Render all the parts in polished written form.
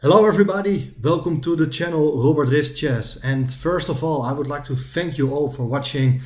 Hello everybody, welcome to the channel Robert Risk Chess. And first of all, I would like to thank you all for watching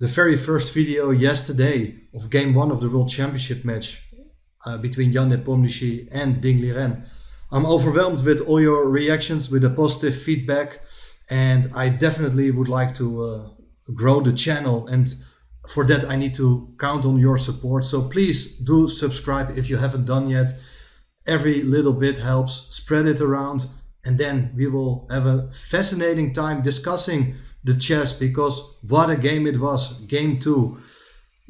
the very first video yesterday of game 1 of the World Championship match between Jan Nepomniachtchi and Ding Liren. I'm overwhelmed with all your reactions, with the positive feedback, and I definitely would like to grow the channel, and for that I need to count on your support. So please do subscribe if you haven't done yet. Every little bit helps. Spread it around, and then we will have a fascinating time discussing the chess, because what a game it was. Game 2.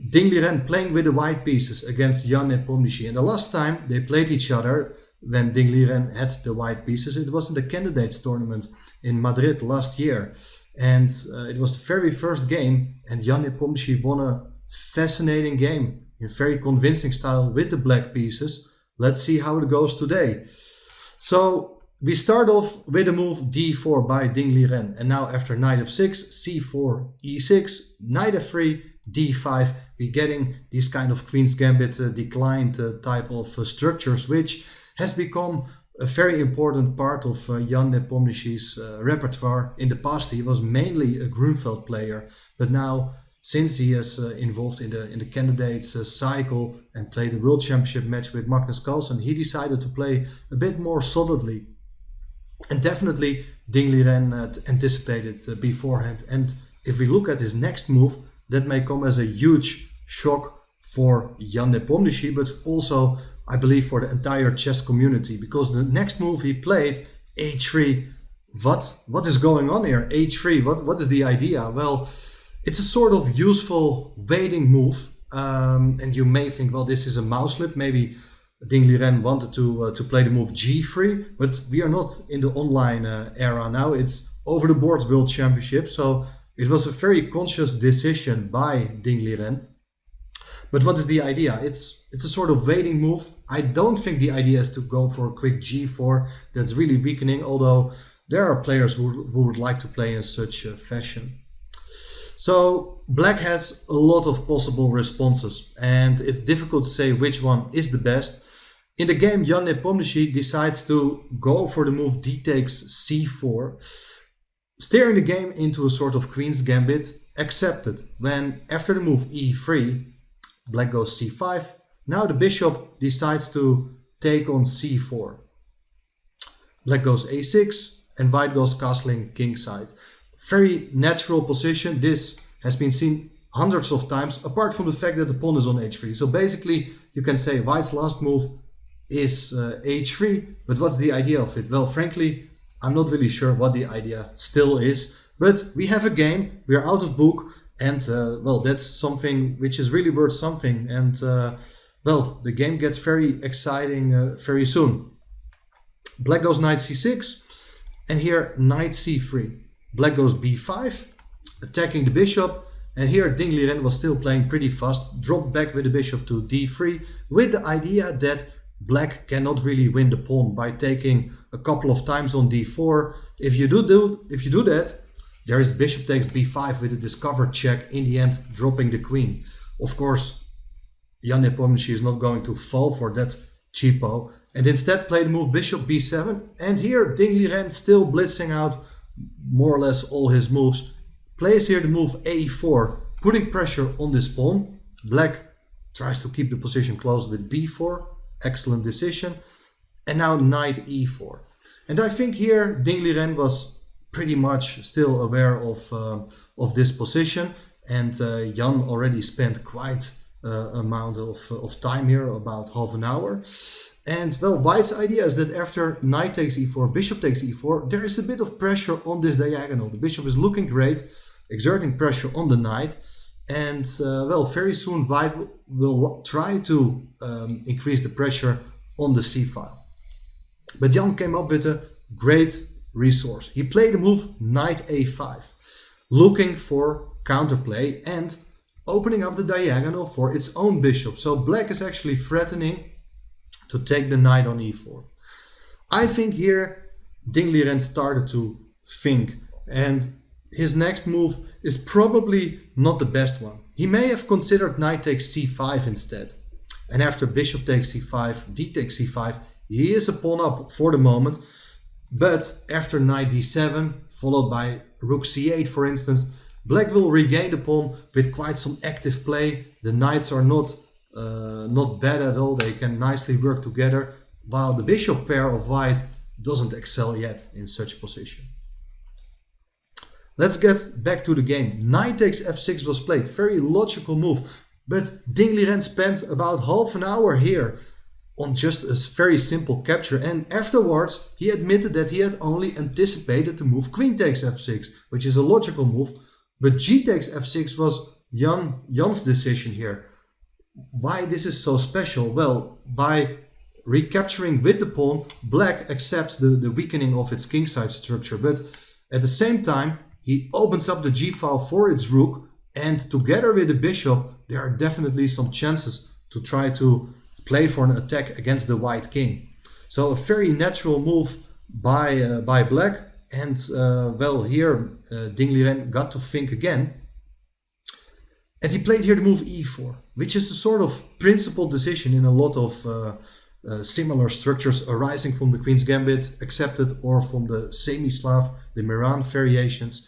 Ding Liren playing with the white pieces against Jan Nepomniachtchi. And the last time they played each other, when Ding Liren had the white pieces, it was in the candidates tournament in Madrid last year. And it was the very first game, and Jan Nepomniachtchi won a fascinating game in very convincing style with the black pieces. Let's see how it goes today. So we start off with a move d4 by Ding Liren. And now after knight f6, c4, e6, knight f3, d5, we're getting these kind of Queen's Gambit declined type of structures, which has become a very important part of Jan Nepomniachtchi's repertoire. In the past he was mainly a Grunfeld player, but now since he is involved in the candidates cycle and played the World Championship match with Magnus Carlsen, he decided to play a bit more solidly. And definitely Ding Liren anticipated beforehand. And if we look at his next move, that may come as a huge shock for Jan Nepomniachtchi, but also I believe for the entire chess community, because the next move he played, h3. What is going on here? h3, what is the idea? Well, it's a sort of useful waiting move, and you may think, well, this is a mouse slip. Maybe Ding Liren wanted to play the move g3, but we are not in the online era now. It's over the board World Championship, so it was a very conscious decision by Ding Liren. But what is the idea? It's a sort of waiting move. I don't think the idea is to go for a quick g4. That's really weakening, although there are players who would like to play in such a fashion. So black has a lot of possible responses, and it's difficult to say which one is the best. In the game, Jan Nepomniachtchi decides to go for the move d takes c4, steering the game into a sort of Queen's Gambit, accepted when after the move e3, black goes c5. Now the bishop decides to take on c4. Black goes a6 and white goes castling kingside. Very natural position. This has been seen hundreds of times, apart from the fact that the pawn is on h3. So basically you can say white's last move is h3, but what's the idea of it? Well, frankly, I'm not really sure what the idea still is, but we have a game, we are out of book, and well, that's something which is really worth something. And well, the game gets very exciting very soon. Black goes knight c6, and here knight c3. Black goes b5, attacking the bishop, and here Ding Liren was still playing pretty fast, dropped back with the bishop to d3, with the idea that black cannot really win the pawn by taking a couple of times on d4. If you do that, there is bishop takes b5 with a discovered check, in the end dropping the queen. Of course, Jan Nepomniachtchi is not going to fall for that cheapo, and instead play the move bishop b7, and here Ding Liren still blitzing out more or less all his moves, plays here the move a4, putting pressure on this pawn. Black tries to keep the position closed with b4, excellent decision, and now knight e4. And I think here Ding Liren was pretty much still aware of this position, and Jan already spent quite amount of time here, about half an hour. And well, white's idea is that after knight takes e4, bishop takes e4, there is a bit of pressure on this diagonal. The bishop is looking great, exerting pressure on the knight, and well, very soon white will try to increase the pressure on the c file. But Jan came up with a great resource. He played the move knight a5, looking for counterplay and opening up the diagonal for its own bishop. So black is actually threatening to take the knight on e4. I think here Ding Liren started to think, and his next move is probably not the best one. He may have considered knight takes c5 instead, and after bishop takes c5, d takes c5, he is a pawn up for the moment. But after knight d7, followed by rook c8 for instance, black will regain the pawn with quite some active play. The knights are not bad at all, they can nicely work together, while the bishop pair of white doesn't excel yet in such position. Let's get back to the game. Knight takes f6 was played, very logical move, but Liren spent about half an hour here on just a very simple capture, and afterwards he admitted that he had only anticipated the move queen takes f6, which is a logical move, but g takes f6 was Jan's decision here. Why this is so special? Well, by recapturing with the pawn, black accepts the weakening of its kingside structure, but at the same time he opens up the g file for its rook, and together with the bishop there are definitely some chances to try to play for an attack against the white king. So a very natural move by black, and well, here Liren got to think again, and he played here the move e4, which is a sort of principled decision in a lot of similar structures arising from the Queen's Gambit accepted, or from the Semi-Slav, the Miran variations.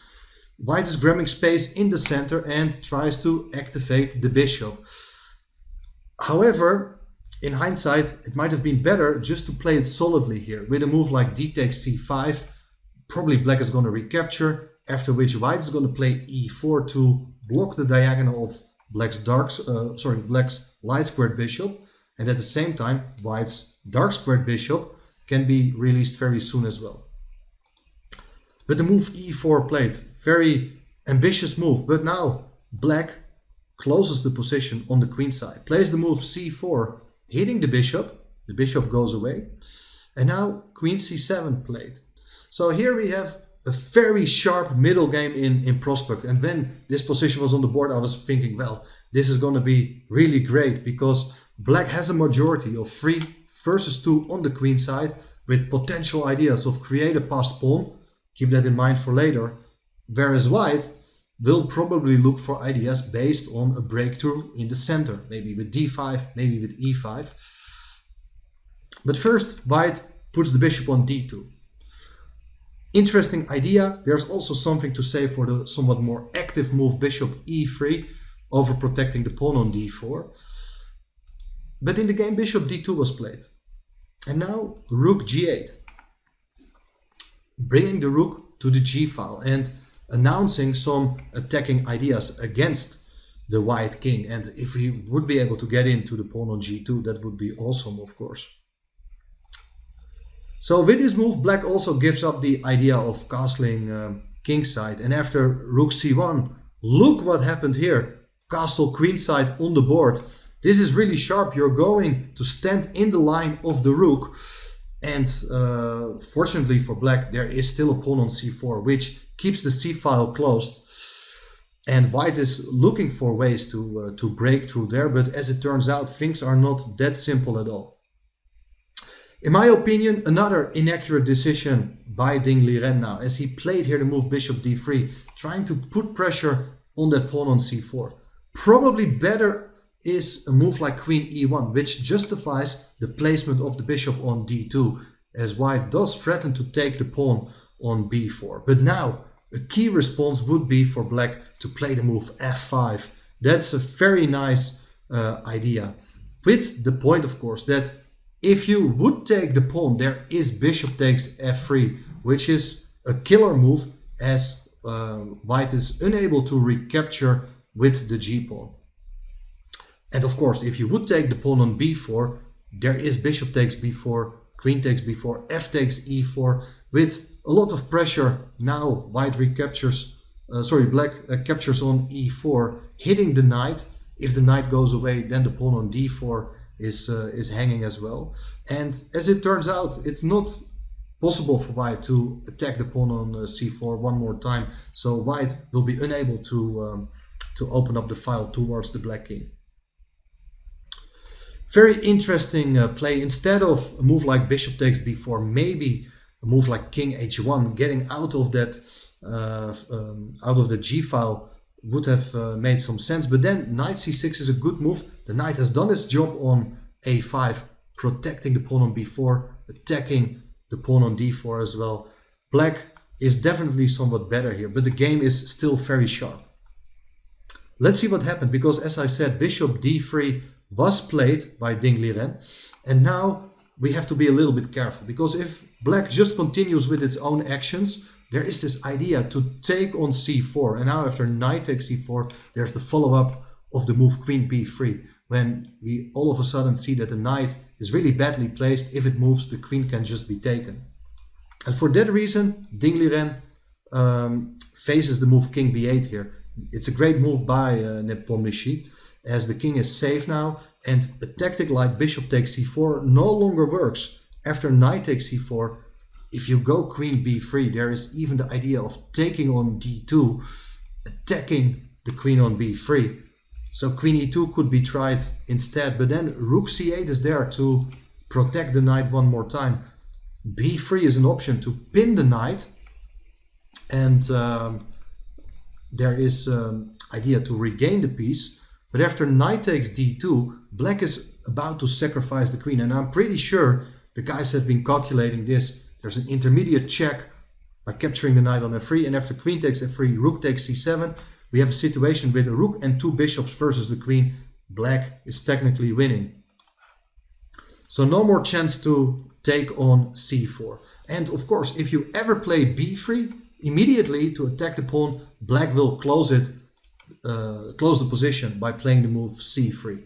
White is grabbing space in the center and tries to activate the bishop. However, in hindsight, it might have been better just to play it solidly here. With a move like d takes c5, probably black is going to recapture, after which white is going to play e4 to block the diagonal of black's light squared bishop, and at the same time white's dark squared bishop can be released very soon as well. But the move e4 played, very ambitious move, but now black closes the position on the queen side, plays the move c4, hitting the bishop goes away, and now queen c7 played. So here we have a very sharp middle game in prospect, and when this position was on the board I was thinking, well, this is going to be really great because black has a majority of 3 versus 2 on the queen side with potential ideas of create a passed pawn, keep that in mind for later, whereas white will probably look for ideas based on a breakthrough in the center, maybe with d5, maybe with e5. But first white puts the bishop on d2. Interesting idea. There's also something to say for the somewhat more active move bishop e3, over protecting the pawn on d4. But in the game bishop d2 was played. And now rook g8, bringing the rook to the g file and announcing some attacking ideas against the white king. And if he would be able to get into the pawn on g2, that would be awesome, of course. So with this move, black also gives up the idea of castling kingside. And after rook c1, look what happened here. Castle queenside on the board. This is really sharp. You're going to stand in the line of the rook. And fortunately for black, there is still a pawn on c4, which keeps the c-file closed. And white is looking for ways to break through there. But as it turns out, things are not that simple at all. In my opinion, another inaccurate decision by Liren now, as he played here the move bishop d3, trying to put pressure on that pawn on c4. Probably better is a move like queen e1, which justifies the placement of the bishop on d2, as white does threaten to take the pawn on b4. But now, a key response would be for black to play the move f5. That's a very nice idea. With the point, of course, that if you would take the pawn, there is bishop takes f3, which is a killer move, as white is unable to recapture with the g-pawn. And of course, if you would take the pawn on b4, there is bishop takes b4, queen takes b4, f takes e4, with a lot of pressure. Now white recaptures, black captures on e4, hitting the knight. If the knight goes away, then the pawn on d4 is hanging as well. And as it turns out, it's not possible for white to attack the pawn on c4 one more time. So white will be unable to open up the file towards the black king. Very interesting play. Instead of a move like bishop takes b4, maybe a move like king h1, getting out of that out of the g file would have made some sense. But then knight c6 is a good move. The knight has done its job on a5, protecting the pawn on b4, attacking the pawn on d4 as well. Black is definitely somewhat better here, but the game is still very sharp. Let's see what happened, because as I said, bishop d3 was played by Ding Liren, and now we have to be a little bit careful, because if black just continues with its own actions, there is this idea to take on c4, and now after knight takes c4, there's the follow-up of the move queen b3, when we all of a sudden see that the knight is really badly placed. If it moves, the queen can just be taken. And for that reason, Ding Liren faces the move king b8 here. It's a great move by Nepomniachtchi, as the king is safe now, and a tactic like bishop takes c4 no longer works. After knight takes c4, if you go queen b3, there is even the idea of taking on d2, attacking the queen on b3. So queen e2 could be tried instead, but then rook c8 is there to protect the knight one more time. b3 is an option to pin the knight, and there is idea to regain the piece. But after knight takes d2, black is about to sacrifice the queen, and I'm pretty sure the guys have been calculating this. There's an intermediate check by capturing the knight on f3, and after queen takes f3, rook takes c7. We have a situation with a rook and two bishops versus the queen. Black is technically winning. So no more chance to take on c4. And of course, if you ever play b3, immediately to attack the pawn, black will close the position by playing the move c3.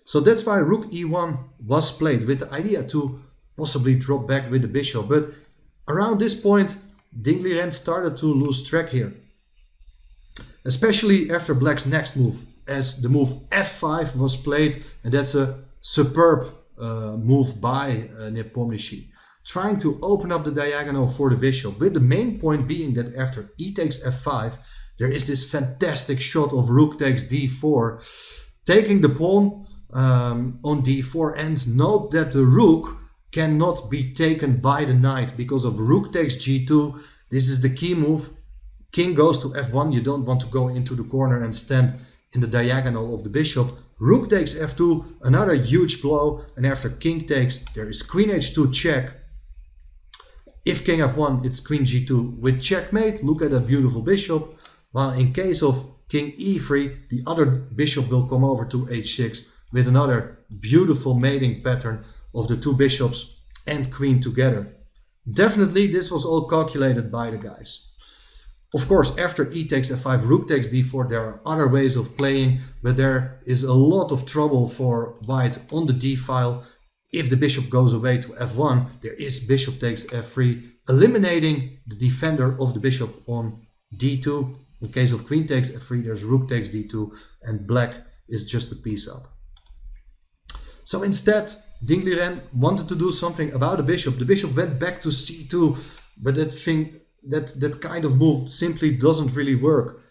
So that's why rook e1 was played, with the idea to possibly drop back with the bishop. But around this point, Ding Liren started to lose track here, especially after black's next move, as the move f5 was played, and that's a superb move by Nepomniachtchi, trying to open up the diagonal for the bishop, with the main point being that after e takes f5, there is this fantastic shot of rook takes d4, taking the pawn on d4, and note that the rook cannot be taken by the knight because of rook takes g2. This is the key move. King goes to f1, you don't want to go into the corner and stand in the diagonal of the bishop. Rook takes f2, another huge blow, and after king takes, there is queen h2 check. If king f1, it's queen g2 with checkmate. Look at that beautiful bishop. While in case of king e3, the other bishop will come over to h6 with another beautiful mating pattern of the two bishops and queen together. Definitely this was all calculated by the guys. Of course, after e takes f5, rook takes d4, there are other ways of playing, but there is a lot of trouble for white on the d file. If the bishop goes away to f1, there is bishop takes f3, eliminating the defender of the bishop on d2. In case of queen takes f3, there's rook takes d2, and black is just a piece up. So instead, Ding Liren wanted to do something about the bishop. The bishop went back to c2, but that kind of move simply doesn't really work.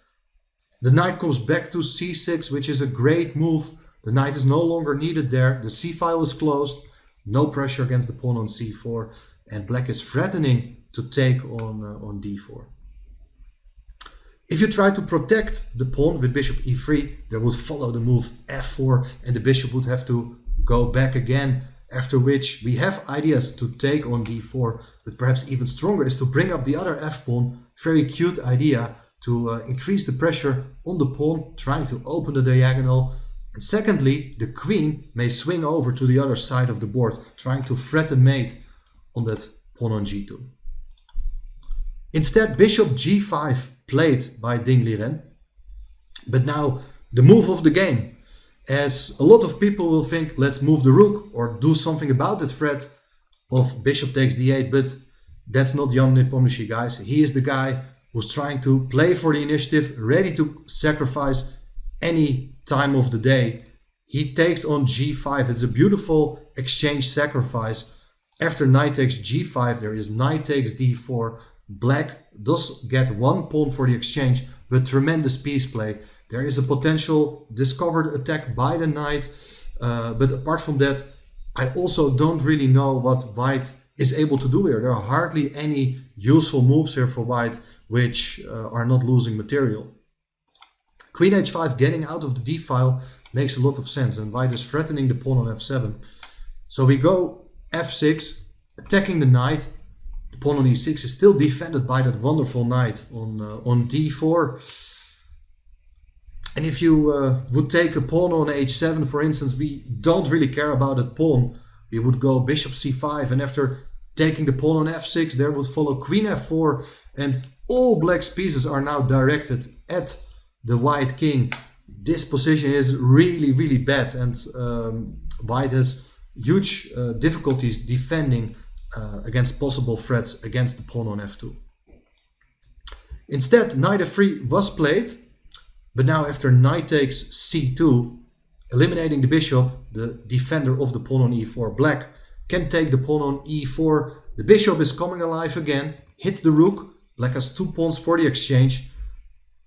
The knight comes back to c6, which is a great move. The knight is no longer needed there. The c file is closed. No pressure against the pawn on c4, and black is threatening to take on d4. If you try to protect the pawn with bishop e3, there would follow the move f4, and the bishop would have to go back again, after which we have ideas to take on d4, but perhaps even stronger is to bring up the other f-pawn. Very cute idea to increase the pressure on the pawn, trying to open the diagonal. And secondly, the queen may swing over to the other side of the board, trying to threaten mate on that pawn on g2. Instead, bishop g5 played by Ding Liren, but now the move of the game, as a lot of people will think, let's move the rook or do something about the threat of bishop takes d8, but that's not Jan Nepomniachtchi, guys. He is the guy who's trying to play for the initiative, ready to sacrifice any time of the day. He takes on g5. It's a beautiful exchange sacrifice. After knight takes g5, there is knight takes d4. Black does get one pawn for the exchange, but tremendous piece play. There is a potential discovered attack by the knight, but apart from that, I also don't really know what white is able to do here. There are hardly any useful moves here for white, which are not losing material. Queen h5 getting out of the d file makes a lot of sense, and white is threatening the pawn on f7. So we go f6, attacking the knight. The pawn on e6 is still defended by that wonderful knight on d4. And if you would take a pawn on h7, for instance, we don't really care about that pawn. We would go bishop c5, and after taking the pawn on f6, there would follow queen f4, and all black's pieces are now directed at the white king. This position is really, really bad, and white has huge difficulties defending against possible threats against the pawn on f2. Instead, knight f3 was played, but now after knight takes c2, eliminating the bishop, the defender of the pawn on e4, black can take the pawn on e4. The bishop is coming alive again, hits the rook. Black has 2 pawns for the exchange.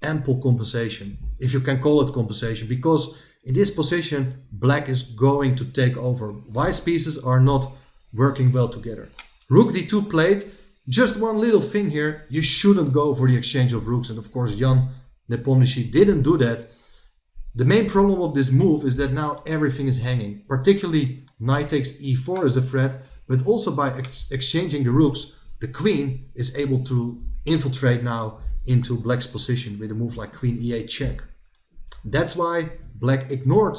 Ample compensation, if you can call it compensation, because in this position black is going to take over. White's pieces are not working well together. Rook d2 played. Just one little thing here, you shouldn't go for the exchange of rooks, and of course Jan Nepomniachtchi didn't do that. The main problem of this move is that now everything is hanging. Particularly knight takes e4 is a threat, but also by exchanging the rooks, the queen is able to infiltrate now into black's position with a move like queen e8 check. That's why black ignored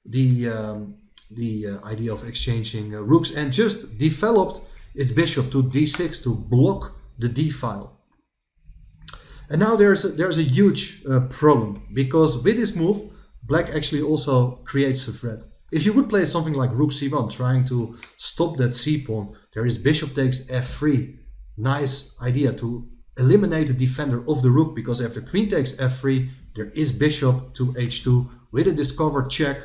the idea of exchanging rooks and just developed its bishop to d6 to block the d file. And now there's a huge problem, because with this move black actually also creates a threat. If you would play something like rook c1 trying to stop that c pawn, there is bishop takes f3. Nice idea to eliminate the defender of the rook, because after queen takes f3 there is bishop to h2. With a discovered check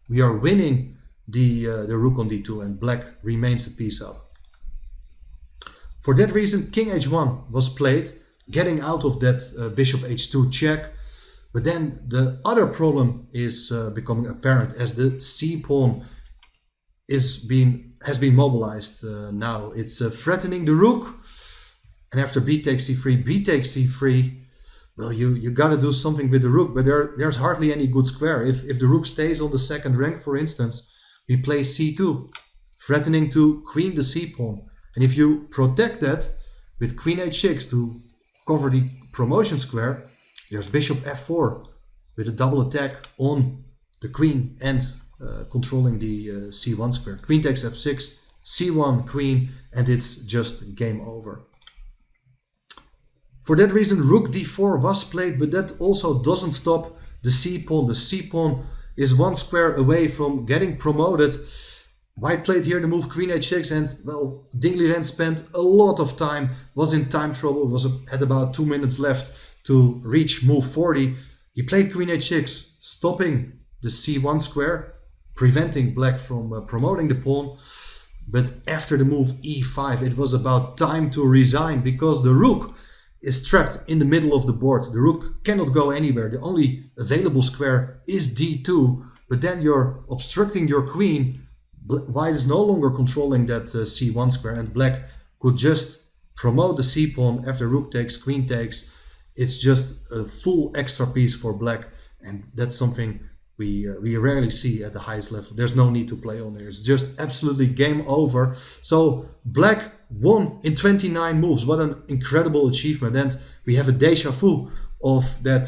we are winning the rook on d2, and black remains a piece up. For that reason king h1 was played, getting out of that bishop h2 check. But then the other problem is becoming apparent as the c pawn has been mobilized now. It's threatening the rook, and after b takes c3, b takes c3, well, you gotta do something with the rook, but there's hardly any good square. If the rook stays on the second rank, for instance, we play c2, threatening to queen the c pawn. And if you protect that with queen h6 to cover the promotion square, there's bishop f4 with a double attack on the queen and controlling the c1 square. Queen takes f6, c1, queen, and it's just game over. For that reason rook d4 was played, but that also doesn't stop the c pawn. The c pawn is one square away from getting promoted. White played here the move queen h6, and well, Liren spent a lot of time, was in time trouble, had about 2 minutes left to reach move 40. He played queen h6, stopping the c1 square, preventing black from promoting the pawn. But after the move e5, it was about time to resign, because the rook is trapped in the middle of the board. The rook cannot go anywhere. The only available square is d2, but then you're obstructing your queen. White is no longer controlling that c1 square, and black could just promote the c pawn after rook takes, queen takes. It's just a full extra piece for black, and that's something we rarely see at the highest level. There's no need to play on there. It's just absolutely game over. So black won in 29 moves. What an incredible achievement. And we have a deja vu of that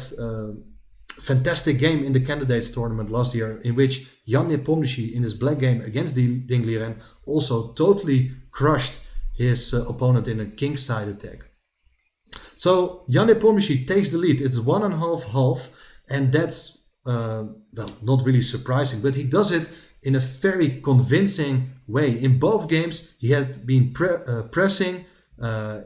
fantastic game in the candidates tournament last year, in which Jan Nepomniachtchi in his black game against Liren also totally crushed his opponent in a kingside attack. So Jan Nepomniachtchi takes the lead. It's 1.5-1/2, and that's well, not really surprising, but he does it in a very convincing way. In both games he has been pressing.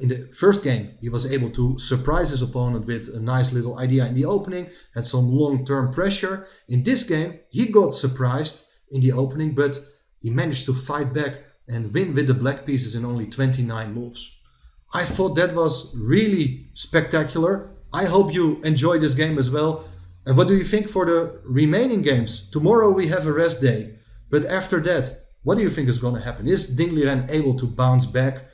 In the first game he was able to surprise his opponent with a nice little idea in the opening, had some long-term pressure. In this game he got surprised in the opening, but he managed to fight back and win with the black pieces in only 29 moves. I thought that was really spectacular. I hope you enjoy this game as well. And what do you think for the remaining games? Tomorrow we have a rest day, but after that, what do you think is going to happen? Is Liren able to bounce back?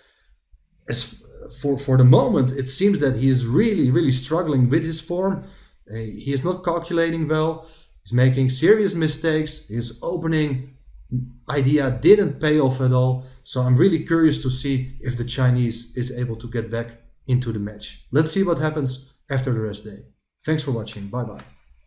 As for the moment, it seems that he is really struggling with his form. He is not calculating well. He's making serious mistakes. His opening idea didn't pay off at all. So I'm really curious to see if the Chinese is able to get back into the match. Let's see what happens after the rest day. Thanks for watching. Bye bye.